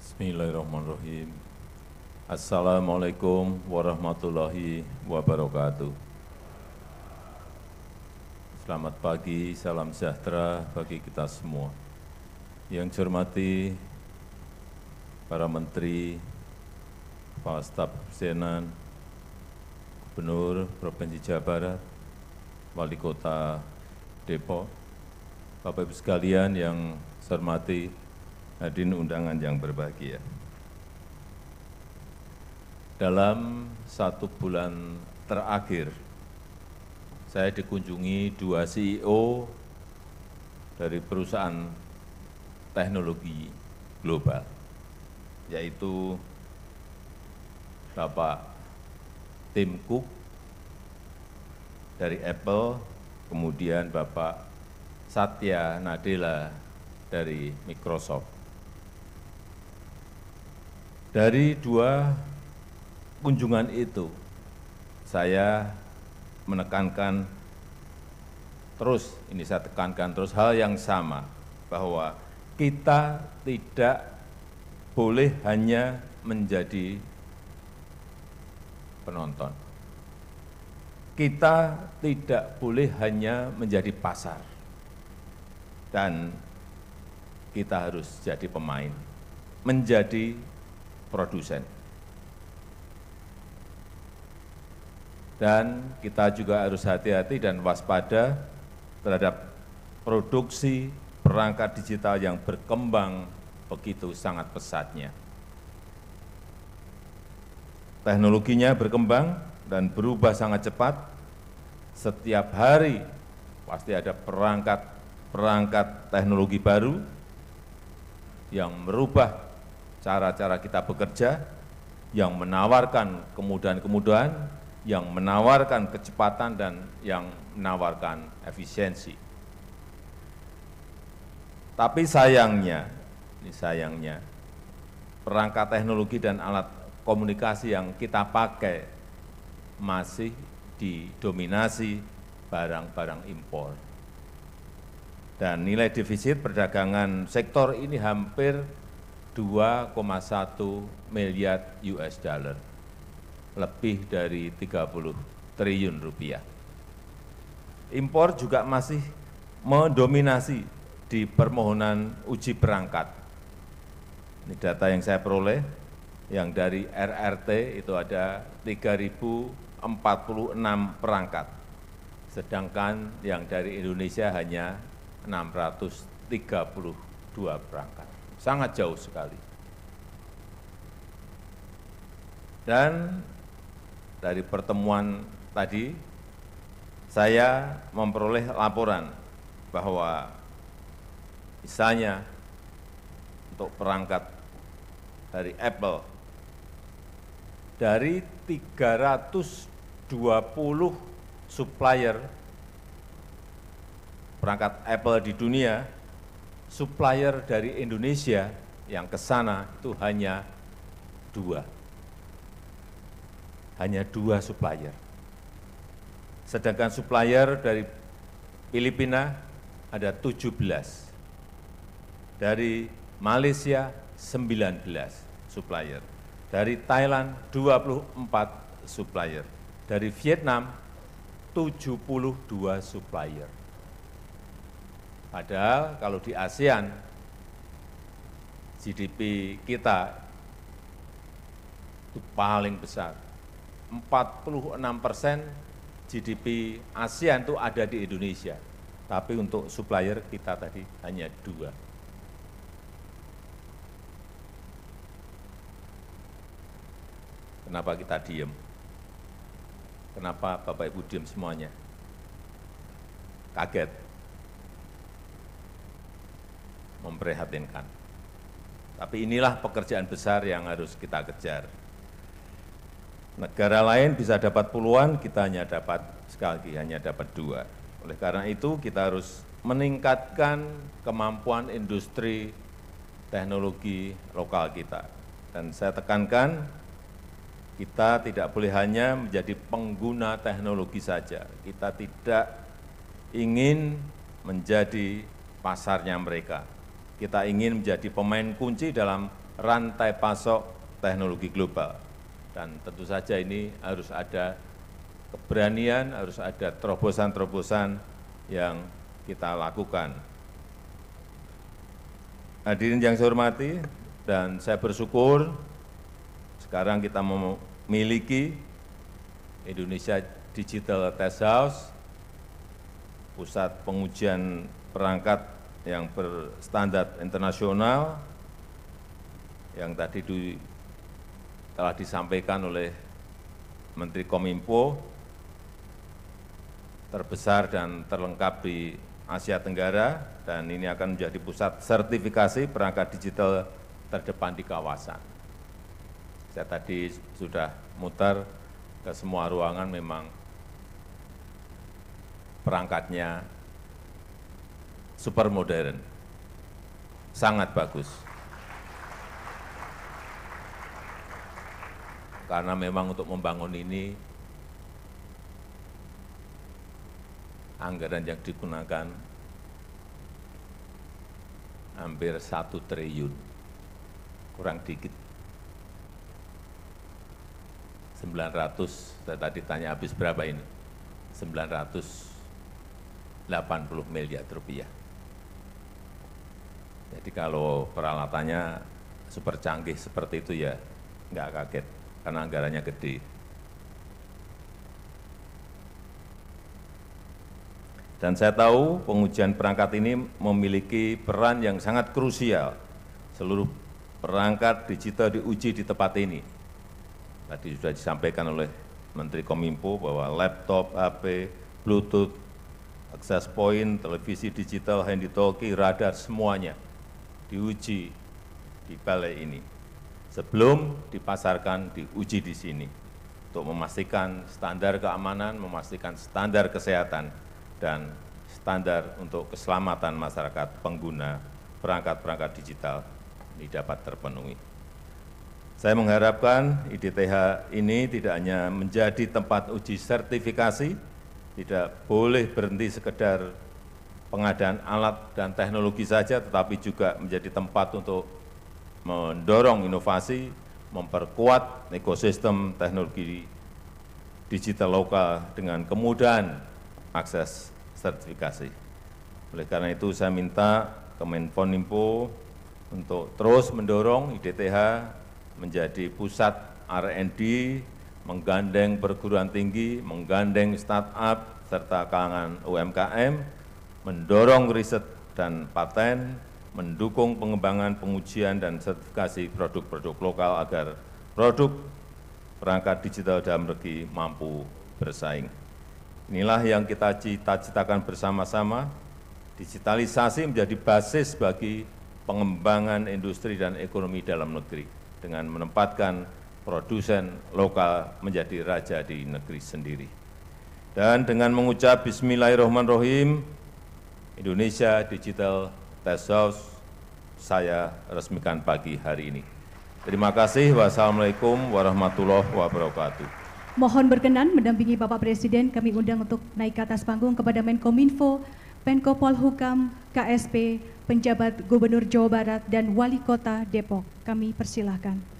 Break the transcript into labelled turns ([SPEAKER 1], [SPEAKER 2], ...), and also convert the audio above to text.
[SPEAKER 1] Bismillahirrahmanirrahim. Assalamualaikum warahmatullahi wabarakatuh. Selamat pagi, salam sejahtera bagi kita semua. Yang saya hormati para menteri, kepala staf kepresidenan, Gubernur Provinsi Jawa Barat, Wali Kota Depok, Bapak Ibu sekalian yang saya hormati, hadirin undangan yang berbahagia. Dalam 1 bulan terakhir, saya dikunjungi 2 CEO dari perusahaan teknologi global, yaitu Bapak Tim Cook dari Apple, kemudian Bapak Satya Nadella dari Microsoft. Dari 2 kunjungan itu, saya menekankan terus, saya tekankan terus hal yang sama, bahwa kita tidak boleh hanya menjadi penonton. Kita tidak boleh hanya menjadi pasar. Dan kita harus jadi pemain, menjadi produsen. Dan kita juga harus hati-hati dan waspada terhadap produksi perangkat digital yang berkembang begitu sangat pesatnya. Teknologinya berkembang dan berubah sangat cepat. Setiap hari pasti ada perangkat teknologi baru yang merubah cara-cara kita bekerja, yang menawarkan kemudahan-kemudahan, yang menawarkan kecepatan, dan yang menawarkan efisiensi. Tapi sayangnya, perangkat teknologi dan alat komunikasi yang kita pakai masih didominasi barang-barang impor. Dan nilai defisit perdagangan sektor ini hampir 2,1 miliar US dollar, lebih dari 30 triliun rupiah. Impor juga masih mendominasi di permohonan uji perangkat. Ini data yang saya peroleh, yang dari RRT itu ada 3.046 perangkat, sedangkan yang dari Indonesia hanya 632 perangkat. Sangat jauh sekali. Dan dari pertemuan tadi, saya memperoleh laporan bahwa misalnya untuk perangkat dari Apple, dari 320 supplier perangkat Apple di dunia, supplier dari Indonesia yang ke sana itu hanya 2. Hanya 2 supplier. Sedangkan supplier dari Filipina ada 17. Dari Malaysia 19 supplier. Dari Thailand 24 supplier. Dari Vietnam 72 supplier. Padahal kalau di ASEAN, GDP kita itu paling besar. 46% GDP ASEAN itu ada di Indonesia. Tapi untuk supplier kita tadi hanya 2. Kenapa kita diem? Kenapa Bapak Ibu diem semuanya? Kaget. Memprihatinkan. Tapi inilah pekerjaan besar yang harus kita kejar. Negara lain bisa dapat puluhan, kita hanya dapat, sekali lagi, hanya dapat 2. Oleh karena itu, kita harus meningkatkan kemampuan industri teknologi lokal kita. Dan saya tekankan, kita tidak boleh hanya menjadi pengguna teknologi saja. Kita tidak ingin menjadi pasarnya mereka. Kita ingin menjadi pemain kunci dalam rantai pasok teknologi global. Dan tentu saja ini harus ada keberanian, harus ada terobosan-terobosan yang kita lakukan. Hadirin yang saya hormati, dan saya bersyukur sekarang kita memiliki Indonesia Digital Test House, pusat pengujian perangkat yang berstandar internasional, yang tadi telah disampaikan oleh Menteri Kominfo, terbesar dan terlengkap di Asia Tenggara, dan ini akan menjadi pusat sertifikasi perangkat digital terdepan di kawasan. Saya tadi sudah muter ke semua ruangan, memang perangkatnya super modern, sangat bagus. Karena memang untuk membangun ini, anggaran yang digunakan hampir 1 triliun, kurang dikit. 900, saya tadi tanya habis berapa ini? 980 miliar rupiah. Jadi kalau peralatannya super canggih seperti itu ya nggak kaget, karena anggarannya gede. Dan saya tahu pengujian perangkat ini memiliki peran yang sangat krusial. Seluruh perangkat digital diuji di tempat ini. Tadi sudah disampaikan oleh Menteri Kominfo bahwa laptop, HP, Bluetooth, access point, televisi digital, handy talkie, radar, semuanya diuji di balai ini. Sebelum dipasarkan, diuji di sini untuk memastikan standar keamanan, memastikan standar kesehatan, dan standar untuk keselamatan masyarakat pengguna perangkat-perangkat digital ini dapat terpenuhi. Saya mengharapkan IDTH ini tidak hanya menjadi tempat uji sertifikasi, tidak boleh berhenti sekedar pengadaan alat dan teknologi saja, tetapi juga menjadi tempat untuk mendorong inovasi, memperkuat ekosistem teknologi digital lokal dengan kemudahan akses sertifikasi. Oleh karena itu saya minta Kemenkominfo untuk terus mendorong IDTH menjadi pusat R&D, menggandeng perguruan tinggi, menggandeng startup, serta kalangan UMKM, mendorong riset dan paten, mendukung pengembangan pengujian dan sertifikasi produk-produk lokal agar produk perangkat digital dalam negeri mampu bersaing. Inilah yang kita cita-citakan bersama-sama, digitalisasi menjadi basis bagi pengembangan industri dan ekonomi dalam negeri, dengan menempatkan produsen lokal menjadi raja di negeri sendiri. Dan dengan mengucap Bismillahirrahmanirrahim, Indonesia Digital Test House saya resmikan pagi hari ini. Terima kasih. Wassalamualaikum warahmatullahi wabarakatuh.
[SPEAKER 2] Mohon berkenan mendampingi Bapak Presiden, kami undang untuk naik ke atas panggung kepada Menkominfo, Menko Polhukam, KSP, penjabat Gubernur Jawa Barat, dan Wali Kota Depok. Kami persilahkan.